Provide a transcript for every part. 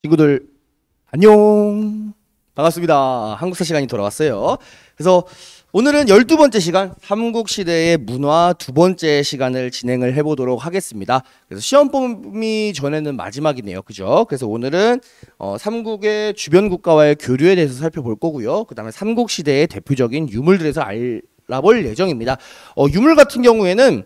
친구들 안녕, 반갑습니다. 한국사 시간이 돌아왔어요. 그래서 오늘은 12번째 시간 삼국시대의 문화 두 번째 시간을 진행을 해보도록 하겠습니다. 그래서 시험 범위 전에는 마지막이네요, 그죠? 그래서 오늘은 삼국의 주변 국가와의 교류에 대해서 살펴볼 거고요. 그 다음에 삼국시대의 대표적인 유물들에서 알아볼 예정입니다. 유물 같은 경우에는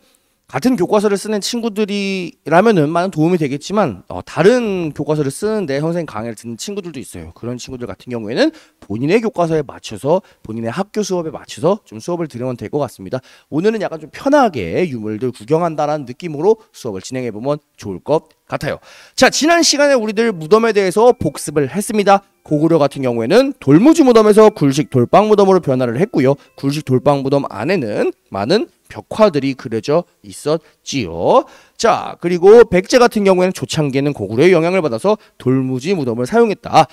같은 교과서를 쓰는 친구들이라면은 많은 도움이 되겠지만 다른 교과서를 쓰는데 선생님 강의를 듣는 친구들도 있어요. 그런 친구들 같은 경우에는 본인의 교과서에 맞춰서 본인의 학교 수업에 맞춰서 좀 수업을 들으면 될 것 같습니다. 오늘은 약간 좀 편하게 유물들 구경한다라는 느낌으로 수업을 진행해 보면 좋을 것 같아요. 자, 지난 시간에 우리들 무덤에 대해서 복습을 했습니다. 고구려 같은 경우에는 돌무지 무덤에서 굴식 돌방 무덤으로 변화를 했고요. 굴식 돌방 무덤 안에는 많은 벽화들이 그려져 있었지요. 자, 그리고 백제 같은 경우에는 조창기에는 고구려의 영향을 받아서 돌무지 무덤을 사용했다.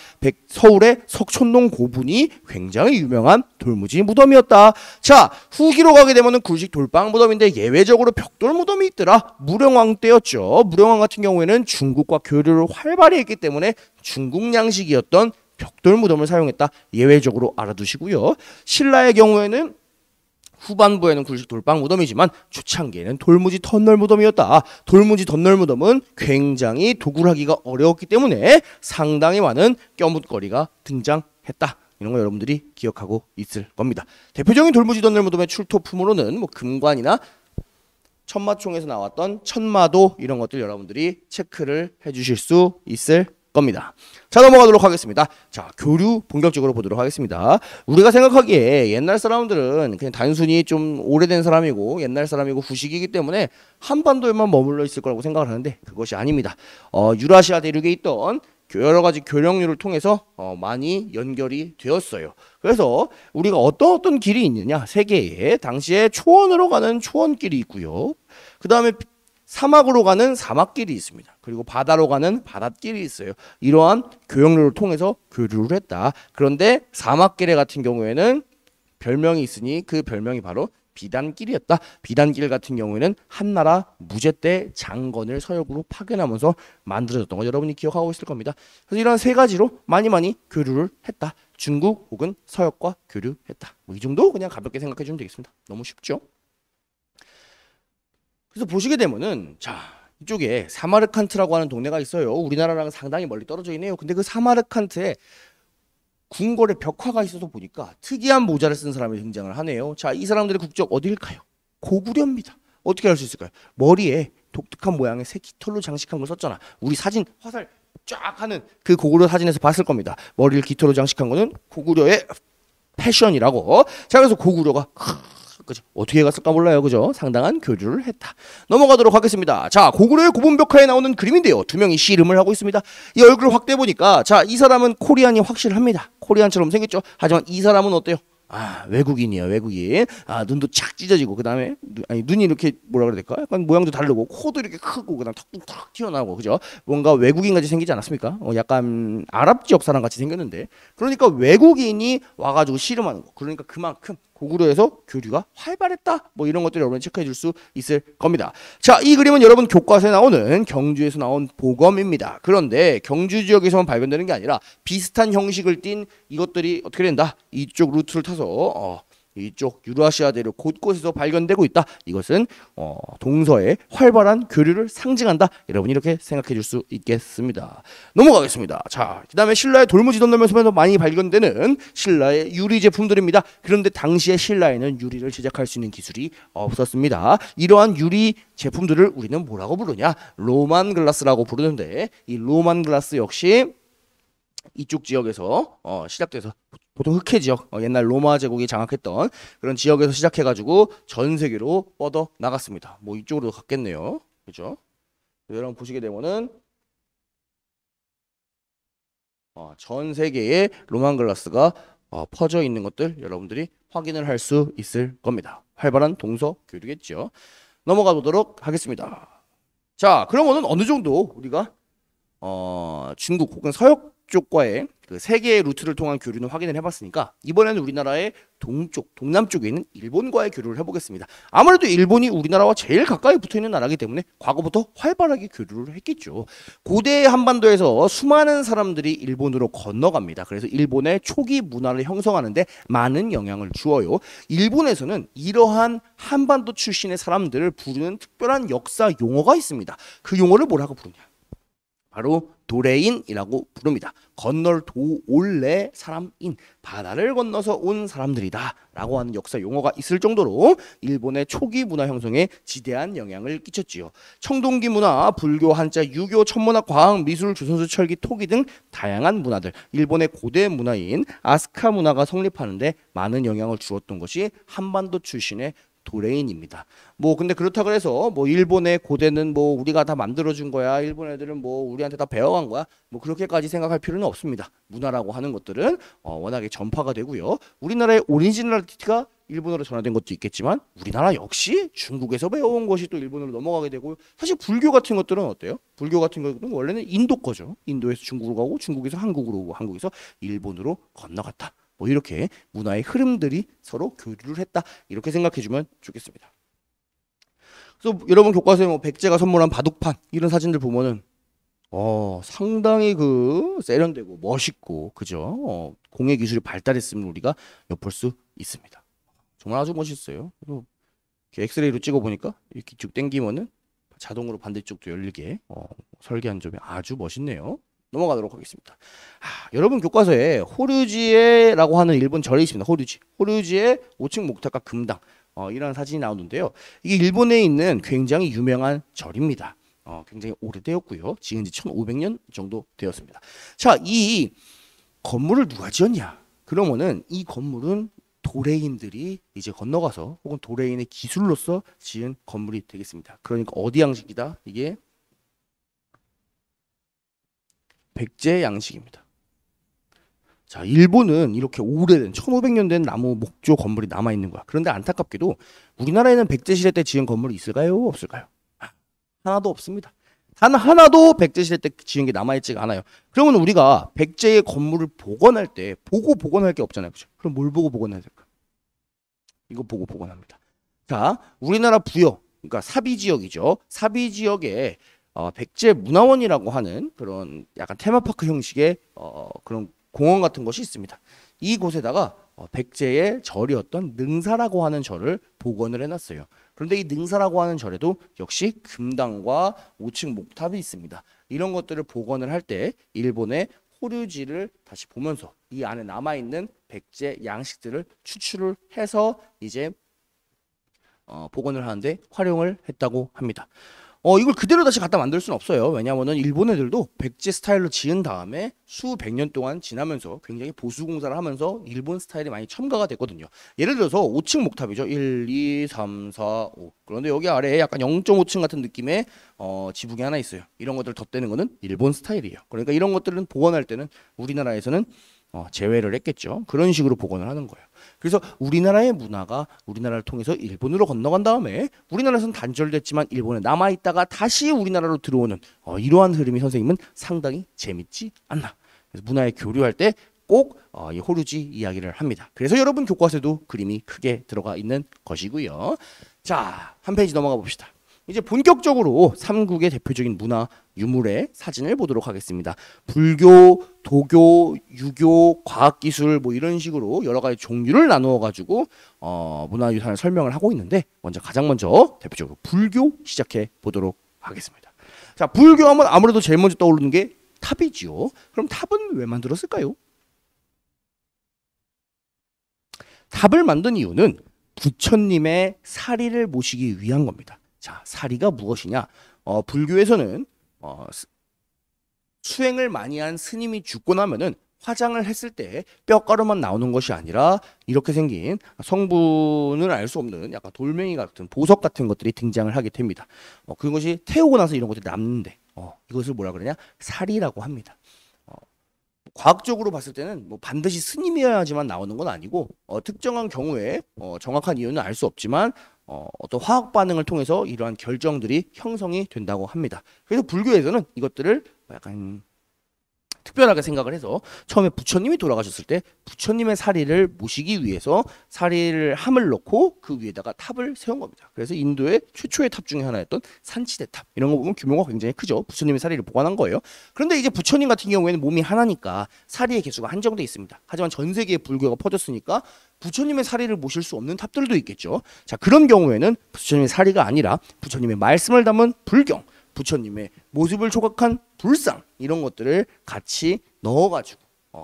서울의 석촌동 고분이 굉장히 유명한 돌무지 무덤이었다. 자, 후기로 가게 되면은 굴식 돌방 무덤인데 예외적으로 벽돌 무덤이 있더라. 무령왕 때였죠. 무령왕 같은 경우에는 중국과 교류를 활발히 했기 때문에 중국 양식이었던 벽돌 무덤을 사용했다. 예외적으로 알아두시고요. 신라의 경우에는 후반부에는 굴식 돌방 무덤이지만 초창기에는 돌무지 덧널 무덤이었다. 돌무지 덧널 무덤은 굉장히 도굴하기가 어려웠기 때문에 상당히 많은 껴묻거리가 등장했다. 이런 거 여러분들이 기억하고 있을 겁니다. 대표적인 돌무지 덧널 무덤의 출토품으로는 뭐 금관이나 천마총에서 나왔던 천마도 이런 것들 여러분들이 체크를 해주실 수 있을 겁니다. 자, 넘어가도록 하겠습니다. 자, 교류 본격적으로 보도록 하겠습니다. 우리가 생각하기에 옛날 사람들은 그냥 단순히 좀 오래된 사람이고 옛날 사람이고 후식이기 때문에 한반도에만 머물러 있을 거라고 생각을 하는데 그것이 아닙니다. 유라시아 대륙에 있던 여러 가지 교역류를 통해서 많이 연결이 되었어요. 그래서 우리가 어떤 길이 있느냐, 세계에 당시에 초원으로 가는 초원길이 있고요. 그 다음에 사막으로 가는 사막길이 있습니다. 그리고 바다로 가는 바닷길이 있어요. 이러한 교역로를 통해서 교류를 했다. 그런데 사막길에 같은 경우에는 별명이 있으니 그 별명이 바로 비단길이었다. 비단길 같은 경우에는 한나라 무제 때 장건을 서역으로 파견하면서 만들어졌던 거 여러분이 기억하고 있을 겁니다. 그래서 이런 세 가지로 많이 교류를 했다. 중국 혹은 서역과 교류했다. 뭐 이 정도 그냥 가볍게 생각해 주면 되겠습니다. 너무 쉽죠? 그래서 보시게 되면은 자, 이쪽에 사마르칸트라고 하는 동네가 있어요. 우리나라랑 상당히 멀리 떨어져 있네요. 근데 그 사마르칸트에 궁궐에 벽화가 있어서 보니까 특이한 모자를 쓴 사람이 등장을 하네요. 자, 이 사람들의 국적 어디일까요? 고구려입니다. 어떻게 알 수 있을까요? 머리에 독특한 모양의 새 깃털로 장식한 걸 썼잖아. 우리 사진 화살 쫙 하는 그 고구려 사진에서 봤을 겁니다. 머리를 깃털로 장식한 거는 고구려의 패션이라고. 자, 그래서 고구려가 그죠? 어떻게 갔을까 몰라요. 그죠? 상당한 교류를 했다. 넘어가도록 하겠습니다. 자, 고구려의 고분벽화에 나오는 그림인데요. 두 명이 씨름을 하고 있습니다. 이 얼굴을 확대해 보니까 자, 이 사람은 코리안이 확실합니다. 코리안처럼 생겼죠. 하지만 이 사람은 어때요? 아, 외국인이에요. 외국인. 아, 눈도 착 찢어지고 그다음에 눈이 이렇게 뭐라 그래야 될까? 약간 모양도 다르고 코도 이렇게 크고 그다음 턱도 탁 튀어나오고 그죠? 뭔가 외국인 같이 생기지 않았습니까? 약간 아랍 지역 사람 같이 생겼는데 그러니까 외국인이 와가지고 씨름하는 거. 그러니까 그만큼 고구려에서 교류가 활발했다. 뭐 이런 것들 여러분 체크해 줄 수 있을 겁니다. 자, 이 그림은 여러분 교과서에 나오는 경주에서 나온 보검입니다. 그런데 경주 지역에서만 발견되는 게 아니라 비슷한 형식을 띤 이것들이 어떻게 된다? 이쪽 루트를 타서 이쪽 유라시아 대륙 곳곳에서 발견되고 있다. 이것은 동서의 활발한 교류를 상징한다. 여러분이 이렇게 생각해 줄 수 있겠습니다. 넘어가겠습니다. 자, 그 다음에 신라의 돌무지 덧널면서 많이 발견되는 신라의 유리 제품들입니다. 그런데 당시에 신라에는 유리를 제작할 수 있는 기술이 없었습니다. 이러한 유리 제품들을 우리는 뭐라고 부르냐? 로만 글라스라고 부르는데 이 로만 글라스 역시 이쪽 지역에서 시작돼서 보통 흑해 지역, 옛날 로마 제국이 장악했던 그런 지역에서 시작해가지고 전 세계로 뻗어 나갔습니다. 뭐 이쪽으로 갔겠네요. 그죠? 여러분 보시게 되면은 전 세계에 로만 글라스가 퍼져 있는 것들 여러분들이 확인을 할 수 있을 겁니다. 활발한 동서 교류겠죠. 넘어가 보도록 하겠습니다. 자, 그러면은 어느 정도 우리가 중국 혹은 서역 쪽과의 그 세 개의 루트를 통한 교류는 확인을 해봤으니까 이번에는 우리나라의 동쪽, 동남쪽에 있는 일본과의 교류를 해보겠습니다. 아무래도 일본이 우리나라와 제일 가까이 붙어있는 나라이기 때문에 과거부터 활발하게 교류를 했겠죠. 고대 한반도에서 수많은 사람들이 일본으로 건너갑니다. 그래서 일본의 초기 문화를 형성하는데 많은 영향을 주어요. 일본에서는 이러한 한반도 출신의 사람들을 부르는 특별한 역사 용어가 있습니다. 그 용어를 뭐라고 부르냐? 바로 도레인이라고 부릅니다. 건널 도올레 사람인, 바다를 건너서 온 사람들이다 라고 하는 역사 용어가 있을 정도로 일본의 초기 문화 형성에 지대한 영향을 끼쳤지요. 청동기 문화, 불교, 한자, 유교, 천문학, 과학, 미술, 조선소, 철기, 토기 등 다양한 문화들, 일본의 고대 문화인 아스카 문화가 성립하는데 많은 영향을 주었던 것이 한반도 출신의 도레인입니다. 뭐 근데 그렇다고 해서 뭐 일본의 고대는 뭐 우리가 다 만들어준 거야, 일본 애들은 뭐 우리한테 다 배워간 거야, 뭐 그렇게까지 생각할 필요는 없습니다. 문화라고 하는 것들은 워낙에 전파가 되고요. 우리나라의 오리지널리티가 일본어로 전화된 것도 있겠지만 우리나라 역시 중국에서 배워온 것이 또 일본으로 넘어가게 되고, 사실 불교 같은 것들은 어때요? 불교 같은 것들은 원래는 인도 거죠. 인도에서 중국으로 가고 중국에서 한국으로 오고 한국에서 일본으로 건너갔다. 뭐 이렇게 문화의 흐름들이 서로 교류를 했다, 이렇게 생각해주면 좋겠습니다. 그래서 여러분 교과서에 뭐 백제가 선물한 바둑판 이런 사진들 보면은 상당히 그 세련되고 멋있고 그죠? 공예 기술이 발달했음을 우리가 엿볼 수 있습니다. 정말 아주 멋있어요. 그리고 이렇게 엑스레이로 찍어보니까 이렇게 쭉 당기면은 자동으로 반대쪽도 열리게 설계한 점이 아주 멋있네요. 넘어가도록 하겠습니다. 여러분 교과서에 호류지에라고 하는 일본 절이 있습니다. 호류지의 5층 목탑과 금당 이런 사진이 나오는데요. 이게 일본에 있는 굉장히 유명한 절입니다. 굉장히 오래되었고요. 지은 지 1500년 정도 되었습니다. 자, 이 건물을 누가 지었냐? 그러면은 이 건물은 도레인들이 이제 건너가서 혹은 도레인의 기술로서 지은 건물이 되겠습니다. 그러니까 어디 양식이다? 이게 백제 양식입니다. 자, 일본은 이렇게 오래된 1500년 된 나무 목조 건물이 남아있는 거야. 그런데 안타깝게도 우리나라에는 백제시대 때 지은 건물이 있을까요? 없을까요? 하나도 없습니다. 단 하나도 백제시대 때 지은 게 남아있지가 않아요. 그러면 우리가 백제의 건물을 복원할 때 보고 복원할 게 없잖아요. 그렇죠? 그럼 뭘 보고 복원해야 될까? 이거 보고 복원합니다. 자, 우리나라 부여, 그러니까 사비 지역이죠. 사비 지역에 백제 문화원이라고 하는 그런 약간 테마파크 형식의 그런 공원 같은 것이 있습니다. 이곳에다가 백제의 절이었던 능사라고 하는 절을 복원을 해놨어요. 그런데 이 능사라고 하는 절에도 역시 금당과 5층 목탑이 있습니다. 이런 것들을 복원을 할 때 일본의 호류지를 다시 보면서 이 안에 남아있는 백제 양식들을 추출을 해서 이제 복원을 하는데 활용을 했다고 합니다. 이걸 그대로 다시 갖다 만들 수는 없어요. 왜냐하면 일본 애들도 백제 스타일로 지은 다음에 수백 년 동안 지나면서 굉장히 보수 공사를 하면서 일본 스타일이 많이 첨가가 됐거든요. 예를 들어서 5층 목탑이죠. 1, 2, 3, 4, 5. 그런데 여기 아래에 약간 0.5층 같은 느낌의 지붕이 하나 있어요. 이런 것들을 덧대는 거는 일본 스타일이에요. 그러니까 이런 것들은 복원할 때는 우리나라에서는 제외를 했겠죠. 그런 식으로 복원을 하는 거예요. 그래서 우리나라의 문화가 우리나라를 통해서 일본으로 건너간 다음에 우리나라에서는 단절됐지만 일본에 남아있다가 다시 우리나라로 들어오는 이러한 흐름이 선생님은 상당히 재밌지 않나. 그래서 문화에 교류할 때 꼭 이 호루지 이야기를 합니다. 그래서 여러분 교과서에도 그림이 크게 들어가 있는 것이고요. 자, 한 페이지 넘어가 봅시다. 이제 본격적으로 삼국의 대표적인 문화 유물의 사진을 보도록 하겠습니다. 불교, 도교, 유교, 과학기술 뭐 이런 식으로 여러 가지 종류를 나누어 가지고 문화유산을 설명을 하고 있는데, 가장 먼저 대표적으로 불교 시작해 보도록 하겠습니다. 자, 불교하면 아무래도 제일 먼저 떠오르는 게 탑이지요. 그럼 탑은 왜 만들었을까요? 탑을 만든 이유는 부처님의 사리를 모시기 위한 겁니다. 자, 사리가 무엇이냐? 불교에서는 수행을 많이 한 스님이 죽고 나면은 화장을 했을 때 뼈가루만 나오는 것이 아니라 이렇게 생긴 성분을 알 수 없는 약간 돌멩이 같은 보석 같은 것들이 등장을 하게 됩니다. 그것이 태우고 나서 이런 것들이 남는데 이것을 뭐라 그러냐? 사리라고 합니다. 과학적으로 봤을 때는 뭐 반드시 스님이어야지만 나오는 건 아니고 특정한 경우에 정확한 이유는 알 수 없지만 어떤 화학 반응을 통해서 이러한 결정들이 형성이 된다고 합니다. 그래서 불교에서는 이것들을 약간 특별하게 생각을 해서 처음에 부처님이 돌아가셨을 때 부처님의 사리를 모시기 위해서 사리를 함을 넣고 그 위에다가 탑을 세운 겁니다. 그래서 인도의 최초의 탑 중에 하나였던 산치대 탑, 이런 거 보면 규모가 굉장히 크죠. 부처님의 사리를 보관한 거예요. 그런데 이제 부처님 같은 경우에는 몸이 하나니까 사리의 개수가 한정돼 있습니다. 하지만 전 세계에 불교가 퍼졌으니까 부처님의 사리를 모실 수 없는 탑들도 있겠죠. 자, 그런 경우에는 부처님의 사리가 아니라 부처님의 말씀을 담은 불경, 부처님의 모습을 조각한 불상, 이런 것들을 같이 넣어가지고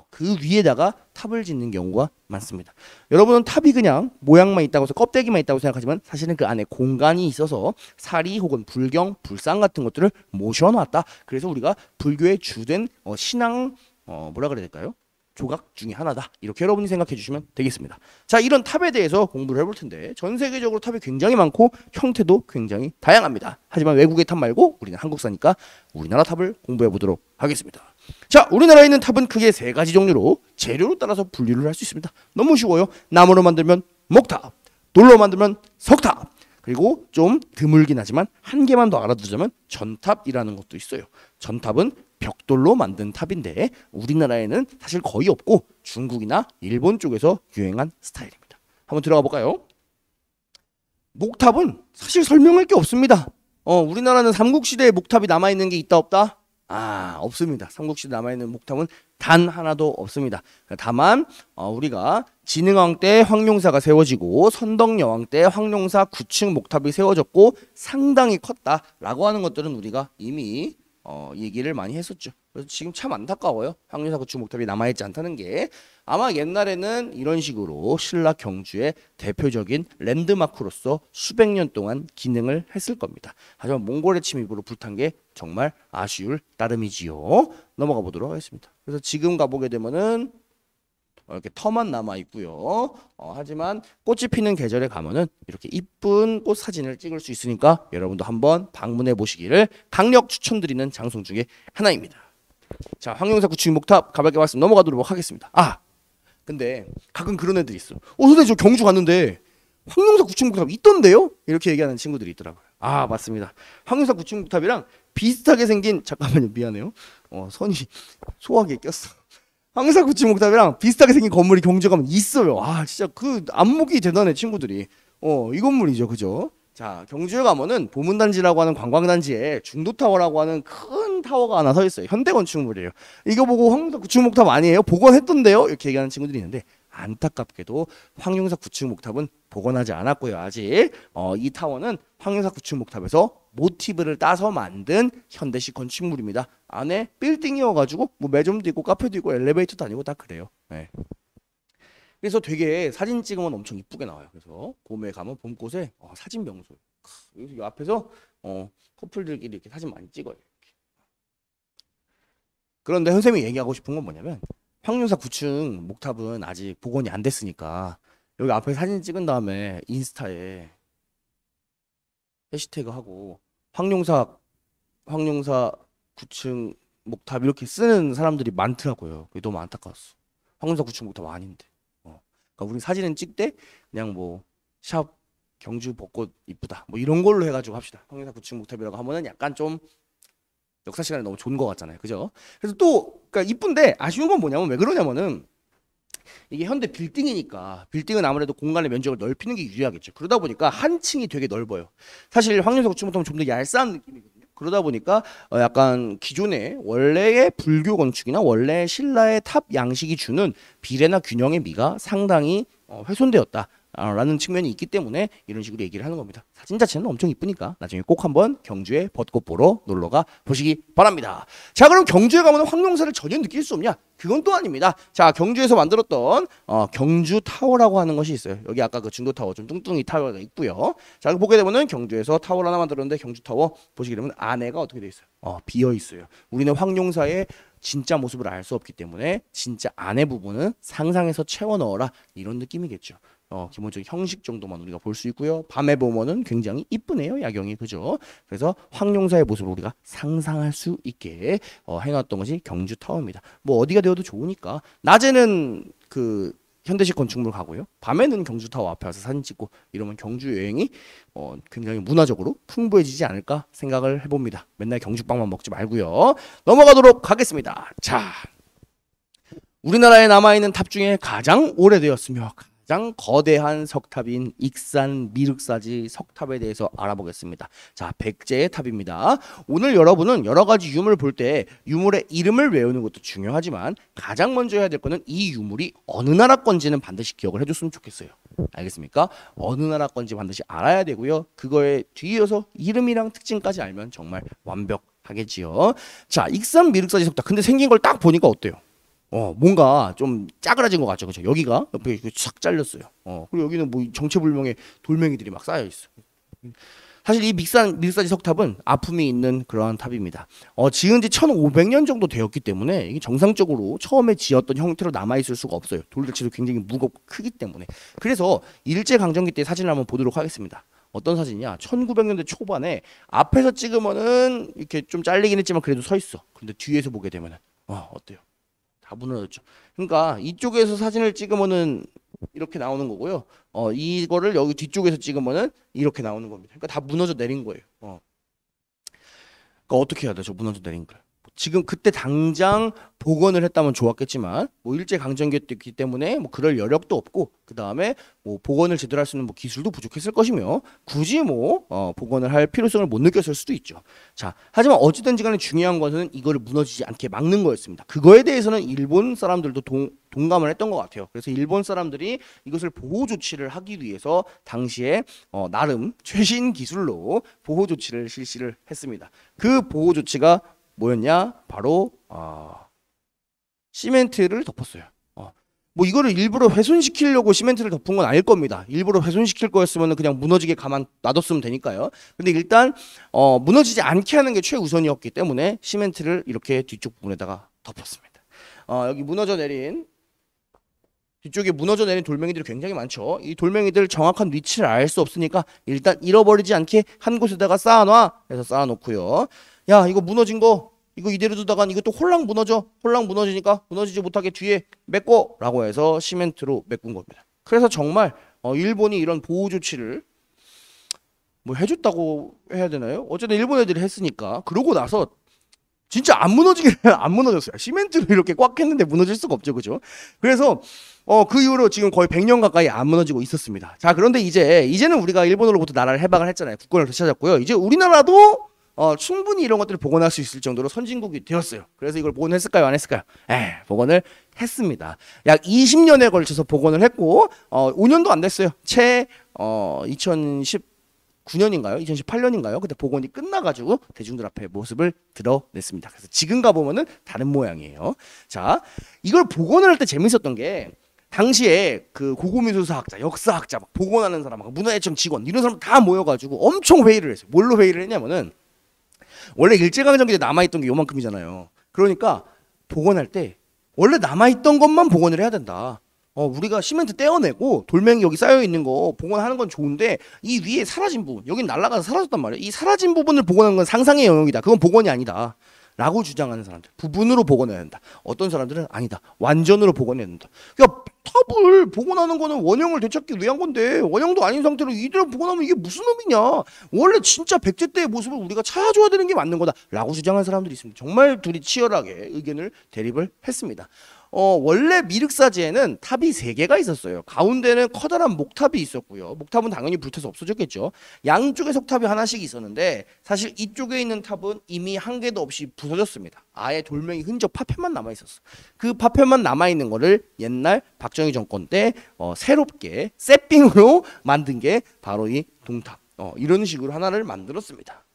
그 위에다가 탑을 짓는 경우가 많습니다. 여러분은 탑이 그냥 모양만 있다고 해서 껍데기만 있다고 생각하지만 사실은 그 안에 공간이 있어서 사리 혹은 불경, 불상 같은 것들을 모셔놨다. 그래서 우리가 불교의 주된 신앙 뭐라 그래야 될까요? 조각 중에 하나다. 이렇게 여러분이 생각해 주시면 되겠습니다. 자, 이런 탑에 대해서 공부를 해볼 텐데 전 세계적으로 탑이 굉장히 많고 형태도 굉장히 다양합니다. 하지만 외국의 탑 말고 우리는 한국사니까 우리나라 탑을 공부해 보도록 하겠습니다. 자, 우리나라에 있는 탑은 크게 세 가지 종류로 재료로 따라서 분류를 할 수 있습니다. 너무 쉬워요. 나무로 만들면 목탑, 돌로 만들면 석탑, 그리고 좀 드물긴 하지만 한 개만 더 알아두자면 전탑이라는 것도 있어요. 전탑은 벽돌로 만든 탑인데 우리나라에는 사실 거의 없고 중국이나 일본 쪽에서 유행한 스타일입니다. 한번 들어가 볼까요? 목탑은 사실 설명할 게 없습니다. 우리나라는 삼국시대에 목탑이 남아있는 게 있다 없다? 없습니다. 삼국시대 남아있는 목탑은 단 하나도 없습니다. 다만 우리가 진흥왕 때 황룡사가 세워지고 선덕여왕 때 황룡사 9층 목탑이 세워졌고 상당히 컸다라고 하는 것들은 우리가 이미 얘기를 많이 했었죠. 그래서 지금 참 안타까워요. 황룡사 9층 목탑이 남아있지 않다는 게. 아마 옛날에는 이런 식으로 신라 경주의 대표적인 랜드마크로서 수백 년 동안 기능을 했을 겁니다. 하지만 몽골의 침입으로 불탄 게 정말 아쉬울 따름이지요. 넘어가 보도록 하겠습니다. 그래서 지금 가보게 되면은 이렇게 터만 남아 있고요. 하지만 꽃이 피는 계절에 가면은 이렇게 이쁜 꽃 사진을 찍을 수 있으니까 여러분도 한번 방문해 보시기를 강력 추천드리는 장소 중에 하나입니다. 자, 황룡사 9층 목탑 가볍게 말씀 넘어가도록 하겠습니다. 근데 가끔 그런 애들이 있어. 선생님 저 경주 갔는데 황룡사 9층 목탑 있던데요? 이렇게 얘기하는 친구들이 있더라고요. 맞습니다. 황룡사 9층 목탑이랑 비슷하게 생긴, 잠깐만요, 미안해요. 선이 소화기에 꼈어. 황룡사 9층 목탑이랑 비슷하게 생긴 건물이 경주에 가면 있어요. 진짜 그 안목이 대단해 친구들이. 이 건물이죠, 그죠? 자, 경주에 가면은 보문단지라고 하는 관광단지에 중도타워라고 하는 큰 타워가 하나 서 있어요. 현대건축물이에요. 이거 보고 황룡사 9층 목탑 아니에요? 복원했던데요? 이렇게 얘기하는 친구들이 있는데 안타깝게도 황룡사 9층 목탑은 복원하지 않았고요. 아직 이 타워는 황룡사 9층 목탑에서 모티브를 따서 만든 현대식 건축물입니다. 안에 빌딩이어가지고 뭐 매점도 있고 카페도 있고 엘리베이터도 아니고 다 그래요. 네. 그래서 되게 사진 찍으면 엄청 이쁘게 나와요. 그래서 봄에 가면 봄꽃에 사진 명소예요. 여기 앞에서 커플들끼리 이렇게 사진 많이 찍어요. 이렇게. 그런데 선생님이 얘기하고 싶은 건 뭐냐면 황룡사 9층 목탑은 아직 복원이 안 됐으니까 여기 앞에 사진 찍은 다음에 인스타에 해시태그하고 황룡사 9층 목탑 이렇게 쓰는 사람들이 많더라고요. 그게 너무 안타까웠어. 황룡사 9층 목탑 아닌데. 그러니까 우리 사진은 찍되 그냥 뭐 샵 경주 벚꽃 이쁘다 뭐 이런 걸로 해가지고 합시다. 황룡사 9층 목탑이라고 하면은 약간 좀 역사 시간에 너무 좋은 것 같잖아요, 그죠? 그래서 또 그러니까 이쁜데 아쉬운 건 뭐냐면 왜 그러냐면은 이게 현대 빌딩이니까 빌딩은 아무래도 공간의 면적을 넓히는 게 유리하겠죠. 그러다 보니까 한 층이 되게 넓어요. 사실 황룡사 9층 목탑은 좀 더 얄쌍한 느낌이거든요. 그러다 보니까 약간 기존의 원래의 불교 건축이나 원래 신라의 탑 양식이 주는 비례나 균형의 미가 상당히 훼손되었다. 라는 측면이 있기 때문에 이런 식으로 얘기를 하는 겁니다. 사진 자체는 엄청 이쁘니까 나중에 꼭 한번 경주에 벚꽃 보러 놀러가 보시기 바랍니다. 자, 그럼 경주에 가면 황룡사를 전혀 느낄 수 없냐? 그건 또 아닙니다. 자, 경주에서 만들었던 경주 타워라고 하는 것이 있어요. 여기 아까 그 중도 타워 좀 뚱뚱이 타워가 있고요. 자, 보게 되면은 경주에서 타워를 하나 만들었는데 경주 타워 보시게 되면 안에가 어떻게 돼 있어요? 비어 있어요. 우리는 황룡사의 진짜 모습을 알 수 없기 때문에 진짜 안에 부분은 상상해서 채워 넣어라 이런 느낌이겠죠. 기본적인 형식 정도만 우리가 볼 수 있고요. 밤에 보면은 굉장히 이쁘네요, 야경이, 그죠? 그래서 황룡사의 모습을 우리가 상상할 수 있게 해놨던 것이 경주 타워입니다. 뭐 어디가 되어도 좋으니까 낮에는 그 현대식 건축물 가고요. 밤에는 경주타워 앞에 와서 사진 찍고 이러면 경주 여행이 굉장히 문화적으로 풍부해지지 않을까 생각을 해봅니다. 맨날 경주빵만 먹지 말고요. 넘어가도록 하겠습니다. 자, 우리나라에 남아있는 탑 중에 가장 오래되었으며 가장 거대한 석탑인 익산 미륵사지 석탑에 대해서 알아보겠습니다. 자, 백제의 탑입니다. 오늘 여러분은 여러 가지 유물을 볼 때 유물의 이름을 외우는 것도 중요하지만 가장 먼저 해야 될 거는 이 유물이 어느 나라 건지는 반드시 기억을 해줬으면 좋겠어요. 알겠습니까? 어느 나라 건지 반드시 알아야 되고요. 그거에 뒤이어서 이름이랑 특징까지 알면 정말 완벽하겠지요. 자, 익산 미륵사지 석탑. 근데 생긴 걸 딱 보니까 어때요? 뭔가 좀 짜그라진 것 같죠, 그렇죠? 여기가 옆에 싹 잘렸어요. 그리고 여기는 뭐 정체불명의 돌멩이들이 막 쌓여 있어. 사실 이 미륵사지 석탑은 아픔이 있는 그러한 탑입니다. 지은 지 1500년 정도 되었기 때문에 이게 정상적으로 처음에 지었던 형태로 남아 있을 수가 없어요. 돌대체도 굉장히 무겁고 크기 때문에. 그래서 일제강점기 때 사진을 한번 보도록 하겠습니다. 어떤 사진이냐? 1900년대 초반에 앞에서 찍으면은 이렇게 좀 잘리긴 했지만 그래도 서 있어. 근데 뒤에서 보게 되면은 어때요? 다 무너졌죠. 그러니까 이쪽에서 사진을 찍으면은 이렇게 나오는 거고요. 이거를 여기 뒤쪽에서 찍으면은 이렇게 나오는 겁니다. 그러니까 다 무너져 내린 거예요. 그러니까 어떻게 해야 되죠? 무너져 내린 걸. 지금 그때 당장 복원을 했다면 좋았겠지만 뭐 일제 강점기였기 때문에 뭐 그럴 여력도 없고 그 다음에 뭐 복원을 제대로 할 수 있는 뭐 기술도 부족했을 것이며 굳이 뭐 복원을 할 필요성을 못 느꼈을 수도 있죠. 자, 하지만 어찌든지 간에 중요한 것은 이거를 무너지지 않게 막는 거였습니다. 그거에 대해서는 일본 사람들도 동감을 했던 것 같아요. 그래서 일본 사람들이 이것을 보호 조치를 하기 위해서 당시에 나름 최신 기술로 보호 조치를 실시를 했습니다. 그 보호 조치가 뭐였냐? 바로 시멘트를 덮었어요. 뭐 이거를 일부러 훼손시키려고 시멘트를 덮은 건 아닐 겁니다. 일부러 훼손시킬 거였으면 그냥 무너지게 가만 놔뒀으면 되니까요. 근데 일단 무너지지 않게 하는 게 최우선이었기 때문에 시멘트를 이렇게 뒤쪽 부분에다가 덮었습니다. 여기 뒤쪽에 무너져 내린 돌멩이들이 굉장히 많죠. 이 돌멩이들 정확한 위치를 알 수 없으니까 일단 잃어버리지 않게 한 곳에다가 쌓아놔 해서 쌓아놓고요. 야, 이거 무너진 거 이거 이대로 두다간 이것도 홀랑 무너지니까 무너지지 못하게 뒤에 메꿔 라고 해서 시멘트로 메꾼 겁니다. 그래서 정말 일본이 이런 보호 조치를 뭐 해줬다고 해야 되나요? 어쨌든 일본 애들이 했으니까 그러고 나서 진짜 안 무너졌어요. 시멘트로 이렇게 꽉 했는데 무너질 수가 없죠, 그죠? 그래서 그 이후로 지금 거의 100년 가까이 안 무너지고 있었습니다. 자, 그런데 이제는 우리가 일본으로부터 나라를 해방을 했잖아요. 국권을 되찾았고요. 이제 우리나라도 충분히 이런 것들을 복원할 수 있을 정도로 선진국이 되었어요. 그래서 이걸 복원했을까요? 안 했을까요? 복원을 했습니다. 약 20년에 걸쳐서 복원을 했고 5년도 안 됐어요. 2019년인가요? 2018년인가요? 그때 복원이 끝나가지고 대중들 앞에 모습을 드러냈습니다. 그래서 지금 가보면은 다른 모양이에요. 자, 이걸 복원을 할 때 재밌었던 게 당시에 그 고고미술사학자, 역사학자, 막 복원하는 사람, 문화예청 직원 이런 사람 다 모여가지고 엄청 회의를 했어요. 뭘로 회의를 했냐면은 원래 일제강점기 때 남아있던 게 요만큼이잖아요. 그러니까 복원할 때 원래 남아있던 것만 복원을 해야 된다. 우리가 시멘트 떼어내고 돌멩이 여기 쌓여있는 거 복원하는 건 좋은데 이 위에 사라진 부분, 여긴 날아가서 사라졌단 말이에요. 이 사라진 부분을 복원하는 건 상상의 영역이다. 그건 복원이 아니다. 라고 주장하는 사람들, 부분으로 복원해야 된다. 어떤 사람들은 아니다, 완전으로 복원해야 된다. 그러니까 탑을 복원하는 거는 원형을 되찾기 위한 건데 원형도 아닌 상태로 이대로 복원하면 이게 무슨 의미냐. 원래 진짜 백제 때의 모습을 우리가 찾아줘야 되는 게 맞는 거다 라고 주장하는 사람들이 있습니다. 정말 둘이 치열하게 의견을 대립을 했습니다. 원래 미륵사지에는 탑이 3개가 있었어요. 가운데는 커다란 목탑이 있었고요. 목탑은 당연히 불타서 없어졌겠죠. 양쪽에 석탑이 하나씩 있었는데 사실 이쪽에 있는 탑은 이미 한 개도 없이 부서졌습니다. 아예 돌멩이 흔적 파편만 남아 있었어. 그 파편만 남아 있는 거를 옛날 박정희 정권 때 새롭게 세핑으로 만든 게 바로 이 동탑. 이런 식으로 하나를 만들었습니다.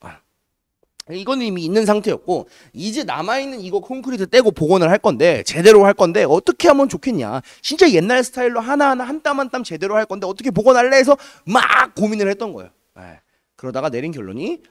이건 이미 있는 상태였고 이제 남아있는 이거 콘크리트 떼고 복원을 할 건데 제대로 할 건데 어떻게 하면 좋겠냐. 진짜 옛날 스타일로 하나하나 한 땀 한 땀 제대로 할 건데 어떻게 복원할래 해서 막 고민을 했던 거예요. 그러다가 내린 결론이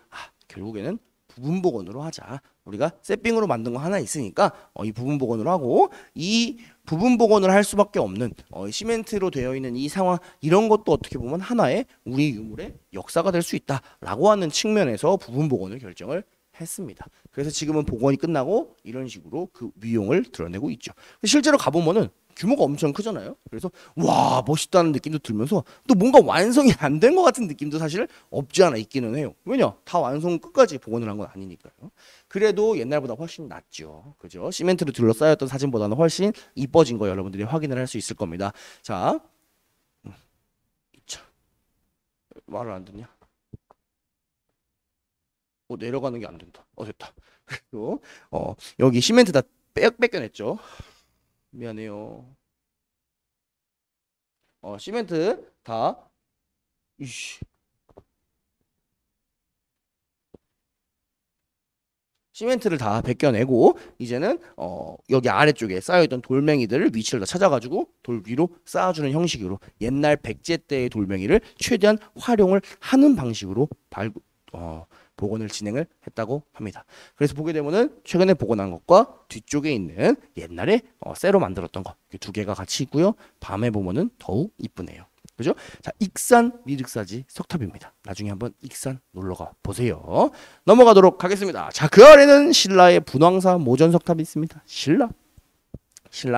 결국에는 부분 복원으로 하자. 우리가 세핑으로 만든 거 하나 있으니까 이 부분 복원으로 하고 이 부분 복원을 할 수밖에 없는 시멘트로 되어 있는 이 상황 이런 것도 어떻게 보면 하나의 우리 유물의 역사가 될 수 있다라고 하는 측면에서 부분 복원을 결정을 했습니다. 그래서 지금은 복원이 끝나고 이런 식으로 그 위용을 드러내고 있죠. 실제로 가보면은 규모가 엄청 크잖아요. 그래서 와 멋있다는 느낌도 들면서 또 뭔가 완성이 안 된 것 같은 느낌도 사실 없지 않아 있기는 해요. 왜냐 다 완성 끝까지 복원을 한 건 아니니까요. 그래도 옛날보다 훨씬 낫죠. 그죠? 시멘트로 둘러싸였던 사진보다는 훨씬 이뻐진 거 여러분들이 확인을 할 수 있을 겁니다. 자, 말을 안 듣냐? 내려가는 게 안 된다. 됐다. 그리고 여기 시멘트 다 뺏겨냈죠. 미안해요. 시멘트 다 이씨. 시멘트를 다 벗겨내고 이제는 여기 아래쪽에 쌓여있던 돌멩이들을 위치를 다 찾아가지고 돌 위로 쌓아주는 형식으로 옛날 백제 때의 돌멩이를 최대한 활용을 하는 방식으로 복원을 진행을 했다고 합니다. 그래서 보게 되면은 최근에 복원한 것과 뒤쪽에 있는 옛날에 쇠로 만들었던 거 두 개가 같이 있고요. 밤에 보면은 더욱 이쁘네요. 그죠? 자, 익산 미륵사지 석탑입니다. 나중에 한번 익산 놀러가 보세요. 넘어가도록 하겠습니다. 자, 그 아래는 신라의 분황사 모전 석탑이 있습니다. 신라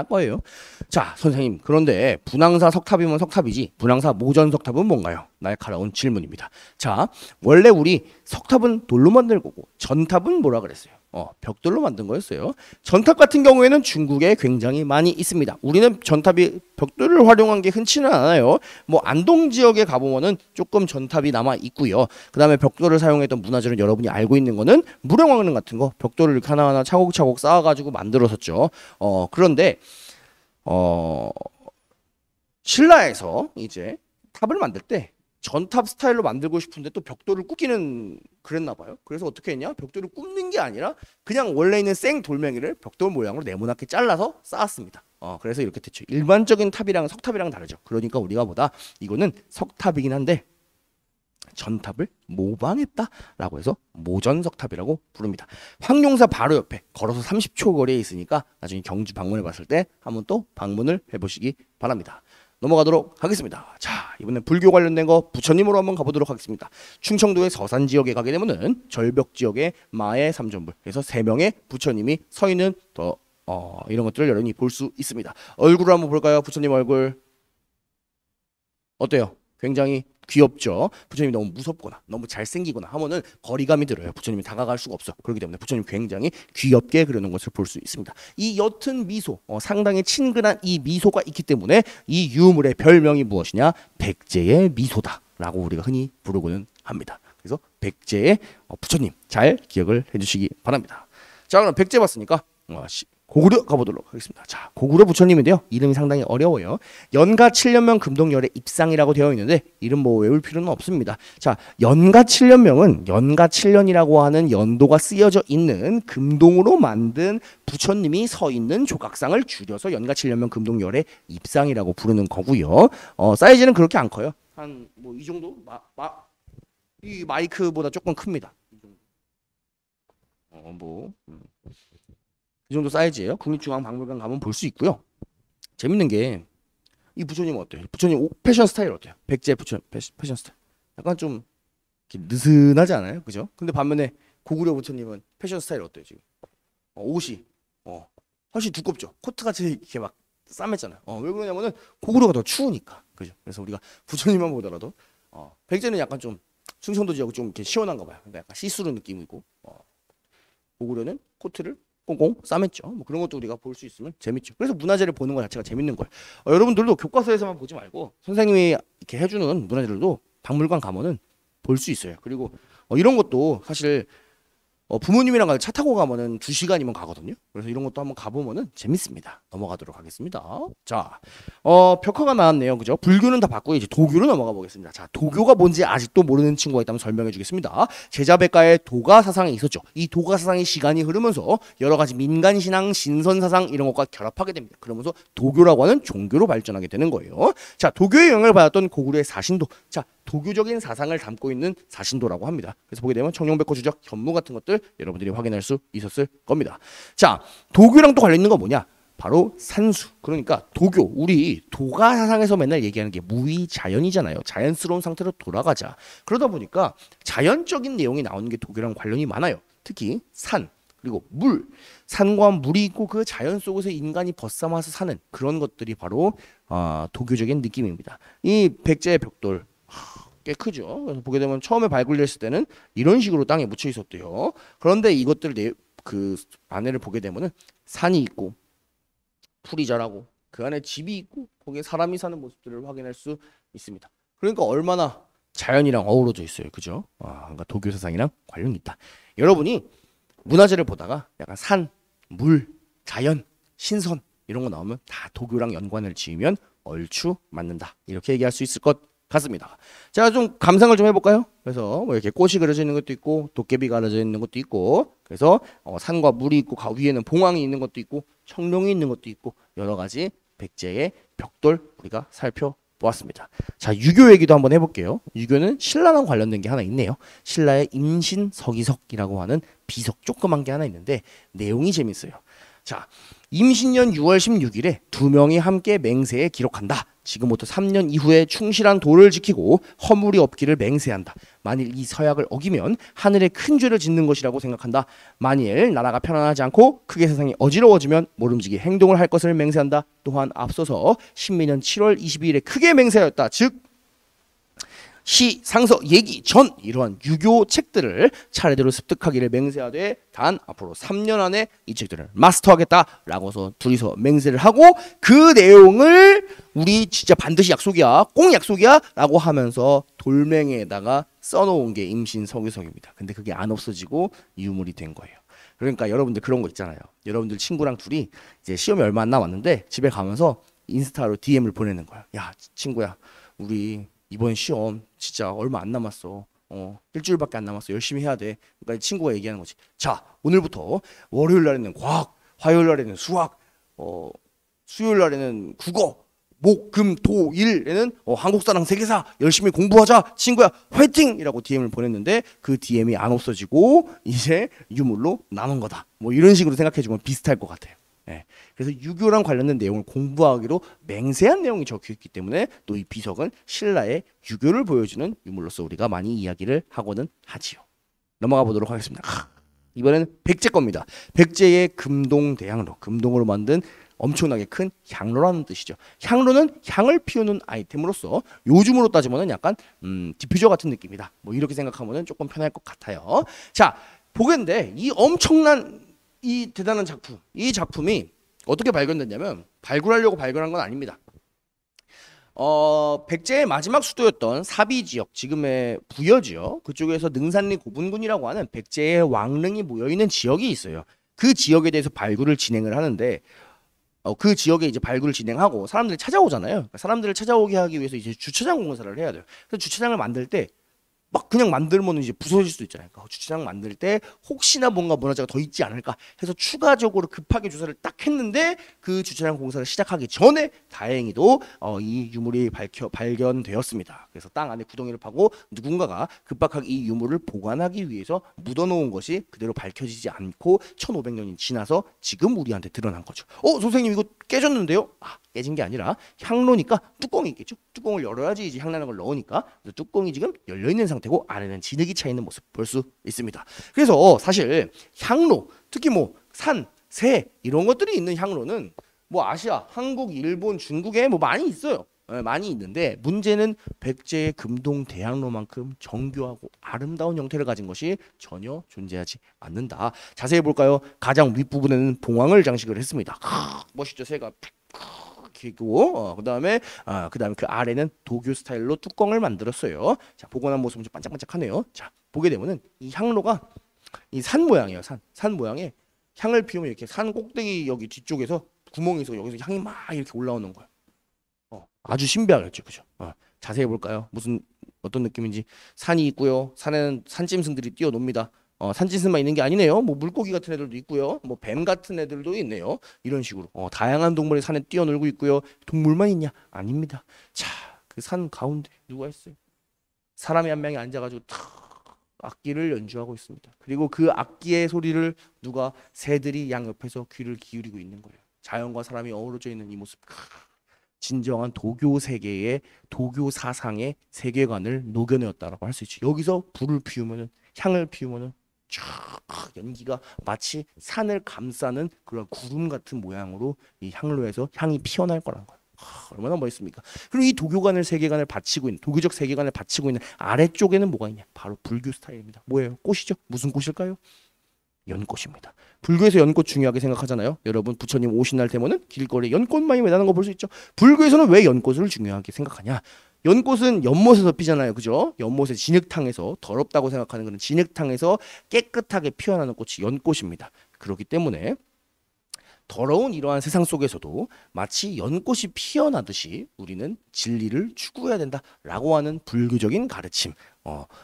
거예요. 자, 선생님, 그런데 분황사 석탑이면 석탑이지 분황사 모전 석탑은 뭔가요? 날카로운 질문입니다. 자, 원래 우리 석탑은 돌로 만들 거고 전탑은 뭐라 그랬어요? 벽돌로 만든 거였어요. 전탑 같은 경우에는 중국에 굉장히 많이 있습니다. 우리는 전탑이 벽돌을 활용한 게 흔치는 않아요. 뭐 안동 지역에 가보면은 조금 전탑이 남아 있고요. 그 다음에 벽돌을 사용했던 문화재는 여러분이 알고 있는 거는 무령왕릉 같은 거 벽돌을 하나하나 차곡차곡 쌓아가지고 만들었었죠. 그런데 신라에서 이제 탑을 만들 때 전탑 스타일로 만들고 싶은데 또 벽돌을 꾸기는 그랬나 봐요. 그래서 어떻게 했냐? 벽돌을 굽는 게 아니라 그냥 원래 있는 생 돌멩이를 벽돌 모양으로 네모나게 잘라서 쌓았습니다. 그래서 이렇게 됐죠. 일반적인 탑이랑 석탑이랑 다르죠. 그러니까 우리가 보다 이거는 석탑이긴 한데 전탑을 모방했다라고 해서 모전석탑이라고 부릅니다. 황룡사 바로 옆에 걸어서 30초 거리에 있으니까 나중에 경주 방문해 봤을 때 한번 또 방문을 해보시기 바랍니다. 넘어가도록 하겠습니다. 자, 이번엔 불교 관련된 거 부처님으로 한번 가보도록 하겠습니다. 충청도의 서산 지역에 가게 되면은 절벽 지역에 마의 삼존불, 그래서 3명의 부처님이 서 있는 이런 것들을 여러분이 볼 수 있습니다. 얼굴을 한번 볼까요? 부처님 얼굴 어때요? 굉장히 귀엽죠. 부처님이 너무 무섭거나 너무 잘생기거나 하면은 거리감이 들어요. 부처님이 다가갈 수가 없어. 그렇기 때문에 부처님 굉장히 귀엽게 그려놓은 것을 볼 수 있습니다. 이 옅은 미소, 상당히 친근한 이 미소가 있기 때문에 이 유물의 별명이 무엇이냐? 백제의 미소다라고 우리가 흔히 부르고는 합니다. 그래서 백제의 부처님 잘 기억을 해주시기 바랍니다. 자, 그럼 백제 봤으니까 고구려 가보도록 하겠습니다. 자, 고구려 부처님인데요. 이름이 상당히 어려워요. 연가 7년명 금동열의 입상이라고 되어 있는데 이름 뭐 외울 필요는 없습니다. 자, 연가 7년명은 연가 7년이라고 하는 연도가 쓰여져 있는 금동으로 만든 부처님이 서 있는 조각상을 줄여서 연가 7년명 금동열의 입상이라고 부르는 거고요. 사이즈는 그렇게 안 커요. 한 뭐 이 정도? 이 마이크보다 조금 큽니다. 이 정도. 이 정도 사이즈예요. 국립중앙박물관 가면 볼 수 있고요. 재밌는 게 이 부처님 어때요? 부처님 패션 스타일 어때요? 백제 부처님 패션 스타일 약간 좀 이렇게 느슨하지 않아요? 그죠? 근데 반면에 고구려 부처님은 패션 스타일 어때요 지금? 옷이 훨씬 두껍죠. 코트같이 이렇게 막 싸맸잖아요. 왜 그러냐면은 고구려가 더 추우니까. 그죠? 그래서 우리가 부처님만 보더라도 백제는 약간 좀 충청도 지역은 좀 이렇게 시원한가 봐요. 근데 약간 시스루 느낌이고 고구려는 코트를 꽁꽁 싸맸죠. 뭐 그런 것도 우리가 볼 수 있으면 재밌죠. 그래서 문화재를 보는 것 자체가 재밌는 거예요. 여러분들도 교과서에서만 보지 말고 선생님이 이렇게 해주는 문화재들도 박물관 가면은 볼 수 있어요. 그리고 이런 것도 사실 부모님이랑 같이 차 타고 가면은 2시간이면 가거든요. 그래서 이런 것도 한번 가보면은 재밌습니다. 넘어가도록 하겠습니다. 자, 벽화가 나왔네요. 그죠? 불교는 다 봤고 이제 도교로 넘어가 보겠습니다. 자, 도교가 뭔지 아직도 모르는 친구가 있다면 설명해 주겠습니다. 제자백가에 도가 사상이 있었죠. 이 도가 사상이 시간이 흐르면서 여러 가지 민간 신앙, 신선 사상 이런 것과 결합하게 됩니다. 그러면서 도교라고 하는 종교로 발전하게 되는 거예요. 자, 도교의 영향을 받았던 고구려의 사신도. 자, 도교적인 사상을 담고 있는 사신도라고 합니다. 그래서 보게 되면 청룡백호 주적 현무 같은 것들 여러분들이 확인할 수 있었을 겁니다. 자, 도교랑 또 관련 있는 거 뭐냐? 바로 산수. 그러니까 도교, 우리 도가 사상에서 맨날 얘기하는 게 무위자연이잖아요. 자연스러운 상태로 돌아가자. 그러다 보니까 자연적인 내용이 나오는 게 도교랑 관련이 많아요. 특히 산, 그리고 물, 산과 물이 있고 그 자연 속에서 인간이 벗삼아서 사는 그런 것들이 바로 도교적인 느낌입니다. 이 백제의 벽돌 꽤 크죠. 그래서 보게 되면 처음에 발굴됐을 때는 이런 식으로 땅에 묻혀 있었대요. 그런데 이것들 그 안에를 보게 되면은 산이 있고 풀이 자라고 그 안에 집이 있고 거기에 사람이 사는 모습들을 확인할 수 있습니다. 그러니까 얼마나 자연이랑 어우러져 있어요. 그죠? 그러니까 도교 사상이랑 관련이 있다. 여러분이 문화재를 보다가 약간 산, 물, 자연, 신선 이런 거 나오면 다 도교랑 연관을 지으면 얼추 맞는다. 이렇게 얘기할 수 있을 것 같습니다. 자, 좀 감상을 좀 해볼까요? 그래서 뭐 이렇게 꽃이 그려져 있는 것도 있고 도깨비가 그려져 있는 것도 있고 그래서 산과 물이 있고 위에는 봉황이 있는 것도 있고 청룡이 있는 것도 있고 여러 가지 백제의 벽돌 우리가 살펴보았습니다. 자, 유교 얘기도 한번 해볼게요. 유교는 신라랑 관련된 게 하나 있네요. 신라의 임신석이석이라고 하는 비석 조그만 게 하나 있는데 내용이 재밌어요. 자, 임신년 6월 16일에 두 명이 함께 맹세에 기록한다. 지금부터 3년 이후에 충실한 도를 지키고 허물이 없기를 맹세한다. 만일 이 서약을 어기면 하늘에 큰 죄를 짓는 것이라고 생각한다. 만일 나라가 편안하지 않고 크게 세상이 어지러워지면 모름지기 행동을 할 것을 맹세한다. 또한 앞서서 신민년 7월 22일에 크게 맹세하였다. 즉 시, 상서, 예기, 전 이러한 유교 책들을 차례대로 습득하기를 맹세하되 단 앞으로 3년 안에 이 책들을 마스터하겠다라고서 둘이서 맹세를 하고 그 내용을 우리 진짜 반드시 약속이야, 꼭 약속이야 라고 하면서 돌멩이에다가 써놓은 게 임신석유석입니다. 근데 그게 안 없어지고 유물이 된 거예요. 그러니까 여러분들 그런 거 있잖아요. 여러분들 친구랑 둘이 이제 시험이 얼마 안 남았는데 집에 가면서 인스타로 DM을 보내는 거야. 야, 친구야, 우리 이번 시험 진짜 얼마 안 남았어. 일주일밖에 안 남았어. 열심히 해야 돼. 그러니까 친구가 얘기하는 거지. 자, 오늘부터 월요일 날에는 과학, 화요일 날에는 수학, 수요일 날에는 국어, 목, 금, 토, 일에는 한국사랑 세계사 열심히 공부하자. 친구야, 화이팅! 이라고 DM을 보냈는데 그 DM이 안 없어지고 이제 유물로 남은 거다. 뭐 이런 식으로 생각해주면 비슷할 것 같아요. 네. 그래서 유교랑 관련된 내용을 공부하기로 맹세한 내용이 적혀있기 때문에 또 이 비석은 신라의 유교를 보여주는 유물로서 우리가 많이 이야기를 하고는 하지요. 넘어가 보도록 하겠습니다. 이번에는 백제 겁니다. 백제의 금동대향로, 금동으로 만든 엄청나게 큰 향로라는 뜻이죠. 향로는 향을 피우는 아이템으로서 요즘으로 따지면 약간 디퓨저 같은 느낌이다. 뭐 이렇게 생각하면 조금 편할 것 같아요. 자, 보겠는데 이 엄청난 이 대단한 작품, 이 작품이 어떻게 발견됐냐면 발굴하려고 발견한 건 아닙니다. 백제의 마지막 수도였던 사비 지역, 지금의 부여 지역, 그쪽에서 능산리 고분군이라고 하는 백제의 왕릉이 모여있는 지역이 있어요. 그 지역에 대해서 발굴을 진행을 하는데 그 지역에 이제 발굴을 진행하고 사람들이 찾아오잖아요. 그러니까 사람들을 찾아오게 하기 위해서 이제 주차장 공사를 해야 돼요. 그래서 주차장을 만들 때 막 그냥 만들면 이제 부서질 수도 있잖아요. 그러니까 주차장 만들 때 혹시나 뭔가 문화재가 더 있지 않을까 해서 추가적으로 급하게 조사를 딱 했는데 그 주차장 공사를 시작하기 전에 다행히도 이 유물이 발견되었습니다. 그래서 땅 안에 구덩이를 파고 누군가가 급박하게 이 유물을 보관하기 위해서 묻어놓은 것이 그대로 밝혀지지 않고 1500년이 지나서 지금 우리한테 드러난 거죠. 선생님 이거 깨졌는데요? 깨진 게 아니라 향로니까 뚜껑이 있겠죠. 뚜껑을 열어야지 이제 향나는 걸 넣으니까 뚜껑이 지금 열려있는 상태고 안에는 진흙이 차 있는 모습 볼 수 있습니다. 그래서 사실 향로, 특히 뭐 산, 새 이런 것들이 있는 향로는 뭐 아시아, 한국, 일본, 중국에 뭐 많이 있어요. 많이 있는데 문제는 백제의 금동 대향로만큼 정교하고 아름다운 형태를 가진 것이 전혀 존재하지 않는다. 자세히 볼까요? 가장 윗부분에는 봉황을 장식을 했습니다. 멋있죠, 새가 기고 그다음에 그 아래는 도교 스타일로 뚜껑을 만들었어요. 자, 복원한 모습은 좀 반짝반짝하네요. 자, 보게 되면은 이 향로가 이 산 모양이에요. 산 모양에 향을 피우면 이렇게 산 꼭대기 여기 뒤쪽에서 구멍이 있어 여기서 향이 막 이렇게 올라오는 거예요. 아주 신비하겠죠, 그죠? 자세히 볼까요? 어떤 느낌인지. 산이 있고요. 산에는 산짐승들이 뛰어놉니다. 산짐승만 있는 게 아니네요. 뭐 물고기 같은 애들도 있고요. 뭐 뱀 같은 애들도 있네요. 이런 식으로 다양한 동물이 산에 뛰어놀고 있고요. 동물만 있냐? 아닙니다. 자, 그 산 가운데 누가 있어요? 사람이 한 명이 앉아가지고 탁 악기를 연주하고 있습니다. 그리고 그 악기의 소리를 새들이 양 옆에서 귀를 기울이고 있는 거예요. 자연과 사람이 어우러져 있는 이 모습. 진정한 도교 세계의 도교 사상의 세계관을 녹여내었다라고 할 수 있죠. 여기서 불을 피우면은 향을 피우면은 쫙 연기가 마치 산을 감싸는 그런 구름 같은 모양으로 이 향로에서 향이 피어날 거란 거예요. 얼마나 멋있습니까? 그리고 이 도교관을 세계관을 바치고 있는 도교적 세계관을 바치고 있는 아래쪽에는 뭐가 있냐? 바로 불교 스타일입니다. 뭐예요? 꽃이죠. 무슨 꽃일까요? 연꽃입니다. 불교에서 연꽃 중요하게 생각하잖아요. 여러분 부처님 오신 날 되면은 길거리에 연꽃만이 매다는 거 볼 수 있죠. 불교에서는 왜 연꽃을 중요하게 생각하냐? 연꽃은 연못에서 피잖아요. 그죠? 연못의 진흙탕에서 더럽다고 생각하는 그런 진흙탕에서 깨끗하게 피어나는 꽃이 연꽃입니다. 그렇기 때문에 더러운 이러한 세상 속에서도 마치 연꽃이 피어나듯이 우리는 진리를 추구해야 된다라고 하는 불교적인 가르침,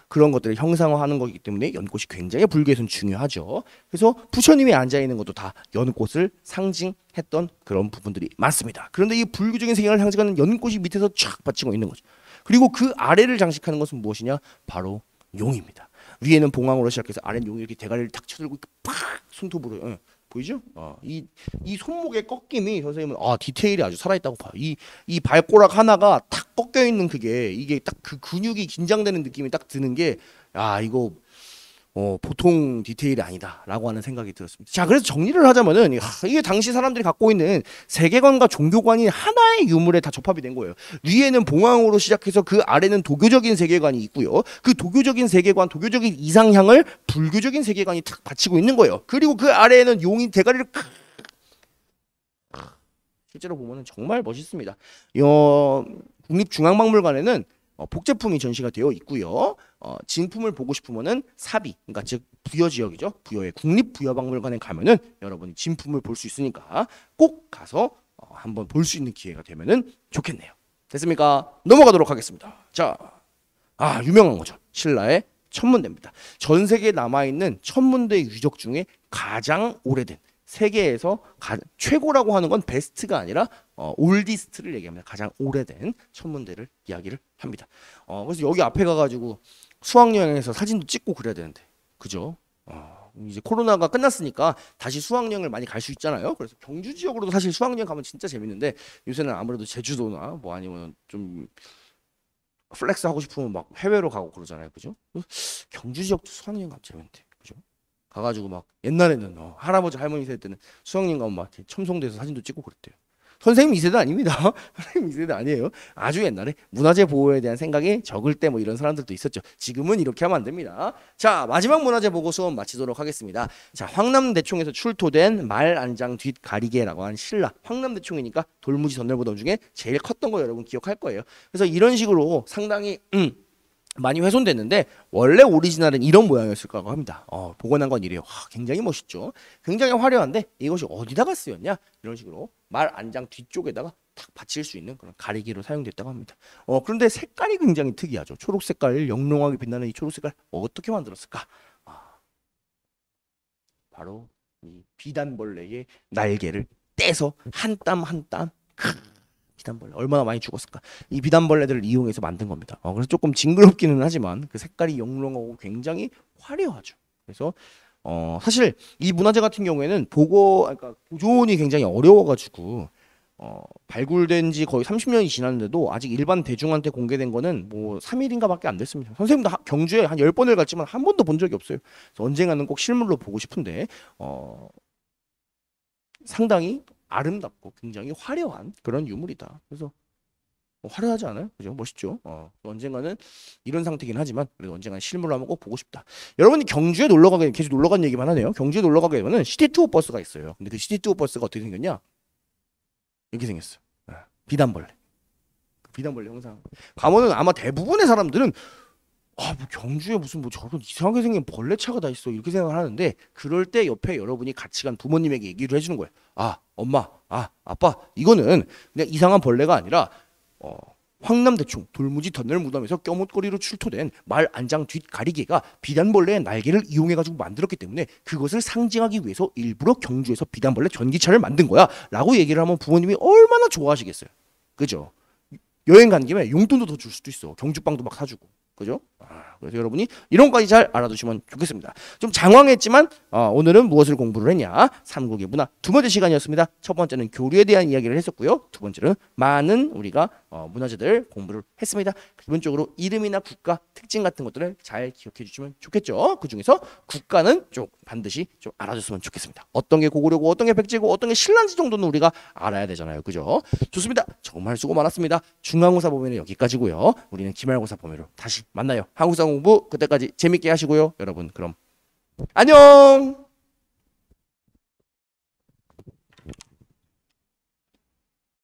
그런 것들을 형상화하는 거기 때문에 연꽃이 굉장히 불교에서는 중요하죠. 그래서 부처님이 앉아 있는 것도 다 연꽃을 상징했던 그런 부분들이 많습니다. 그런데 이 불교적인 세계를 상징하는 연꽃이 밑에서 쫙 받치고 있는 거죠. 그리고 그 아래를 장식하는 것은 무엇이냐? 바로 용입니다. 위에는 봉황으로 시작해서 아래는 용이 이렇게 대가리를 탁 쳐들고 팍 손톱으로, 보이죠? 이 손목의 꺾임이 선생님은 디테일이 아주 살아있다고 봐요. 이 발가락 하나가 탁 꺾여 있는 이게 딱 그 근육이 긴장되는 느낌이 딱 드는 게 이거 보통 디테일이 아니다라고 하는 생각이 들었습니다. 자, 그래서 정리를 하자면은 이게 당시 사람들이 갖고 있는 세계관과 종교관이 하나의 유물에 다 접합이 된 거예요. 위에는 봉황으로 시작해서 그 아래는 도교적인 세계관이 있고요. 그 도교적인 세계관, 도교적인 이상향을 불교적인 세계관이 탁 받치고 있는 거예요. 그리고 그 아래에는 용이 대가리를 실제로 보면은 정말 멋있습니다. 국립중앙박물관에는 복제품이 전시가 되어 있고요. 진품을 보고 싶으면은 사비, 그러니까 즉 부여 지역이죠. 부여의 국립부여박물관에 가면은 여러분이 진품을 볼 수 있으니까 꼭 가서 한번 볼 수 있는 기회가 되면은 좋겠네요. 됐습니까? 넘어가도록 하겠습니다. 자, 유명한 거죠. 신라의 천문대입니다. 전 세계에 남아 있는 천문대 유적 중에 가장 오래된, 세계에서 최고라고 하는 건 베스트가 아니라 올디스트를 얘기합니다. 가장 오래된 천문대를 이야기를 합니다. 그래서 여기 앞에 가가지고 수학여행에서 사진도 찍고 그래야 되는데, 그죠? 이제 코로나가 끝났으니까 다시 수학여행을 많이 갈 수 있잖아요. 그래서 경주 지역으로도 사실 수학여행 가면 진짜 재밌는데, 요새는 아무래도 제주도나 뭐 아니면 좀 플렉스 하고 싶으면 막 해외로 가고 그러잖아요. 그죠? 경주 지역도 수학여행 가면 재밌는데, 그죠? 가가지고 막 옛날에는 할아버지 할머니 세대 때는 수학여행 가면 막 첨송돼서 사진도 찍고 그랬대요. 선생님 2세대 아닙니다. 선생님 2세대 아니에요. 아주 옛날에 문화재 보호에 대한 생각이 적을 때 뭐 이런 사람들도 있었죠. 지금은 이렇게 하면 안 됩니다. 자, 마지막 문화재 보고 수업 마치도록 하겠습니다. 자, 황남대총에서 출토된 말안장 뒷가리개라고 하는 신라. 황남대총이니까 돌무지 전멸보덤 중에 제일 컸던 거 여러분 기억할 거예요. 그래서 이런 식으로 상당히 많이 훼손됐는데 원래 오리지널은 이런 모양이었을 거라고 합니다. 복원한 건 이래요. 굉장히 멋있죠. 굉장히 화려한데 이것이 어디다가 쓰였냐? 이런 식으로 말 안장 뒤쪽에다가 탁 받칠 수 있는 그런 가리개로 사용됐다고 합니다. 그런데 색깔이 굉장히 특이하죠. 초록 색깔, 영롱하게 빛나는 이 초록 색깔 어떻게 만들었을까? 바로 이 비단벌레의 날개를 떼서 한 땀 한 땀 비단벌레 얼마나 많이 죽었을까? 이 비단벌레들을 이용해서 만든 겁니다. 그래서 조금 징그럽기는 하지만 그 색깔이 영롱하고 굉장히 화려하죠. 그래서 사실 이 문화재 같은 경우에는 그러니까 보존이 굉장히 어려워가지고 발굴된 지 거의 30년이 지났는데도 아직 일반 대중한테 공개된 거는 뭐 3일인가밖에 안 됐습니다. 선생님도 경주에 한 10번을 갔지만 한 번도 본 적이 없어요. 그래서 언젠가는 꼭 실물로 보고 싶은데 상당히 아름답고 굉장히 화려한 그런 유물이다. 그래서 화려하지 않아요? 그죠? 멋있죠? 언젠가는 이런 상태긴 하지만 그래도 언젠가는 실물로 한번 꼭 보고 싶다. 여러분이 경주에 놀러 가게 계속 놀러 간 얘기만 하네요. 경주에 놀러 가게 되면은 시티 투어 버스가 있어요. 근데 그 시티 투어 버스가 어떻게 생겼냐? 이렇게 생겼어. 비단벌레. 비단벌레 형상. 가면은 아마 대부분의 사람들은 뭐 경주에 무슨 뭐 저런 이상하게 생긴 벌레차가 다 있어 이렇게 생각을 하는데, 그럴 때 옆에 여러분이 같이 간 부모님에게 얘기를 해주는 거예요. 엄마, 아빠, 이거는 그냥 이상한 벌레가 아니라 황남대총 돌무지 덧낼 무덤에서 껴못거리로 출토된 말 안장 뒷가리개가 비단벌레의 날개를 이용해가지고 만들었기 때문에 그것을 상징하기 위해서 일부러 경주에서 비단벌레 전기차를 만든 거야 라고 얘기를 하면 부모님이 얼마나 좋아하시겠어요. 그죠? 여행 간 김에 용돈도 더 줄 수도 있어. 경주빵도 막 사주고. 그죠? 그래서 여러분이 이런 것까지 잘 알아두시면 좋겠습니다. 좀 장황했지만 오늘은 무엇을 공부를 했냐? 삼국의 문화 두 번째 시간이었습니다. 첫 번째는 교류에 대한 이야기를 했었고요. 두 번째는 많은 우리가 문화재들 공부를 했습니다. 기본적으로 이름이나 국가 특징 같은 것들을 잘 기억해 주시면 좋겠죠. 그 중에서 국가는 좀 반드시 좀 알아줬으면 좋겠습니다. 어떤 게 고구려고 어떤 게 백제고 어떤 게 신라인지 정도는 우리가 알아야 되잖아요. 그죠? 좋습니다. 정말 수고 많았습니다. 중간고사 범위는 여기까지고요. 우리는 기말고사 범위로 다시 만나요. 한국사 공부 그때까지 재밌게 하시고요. 여러분 그럼 안녕.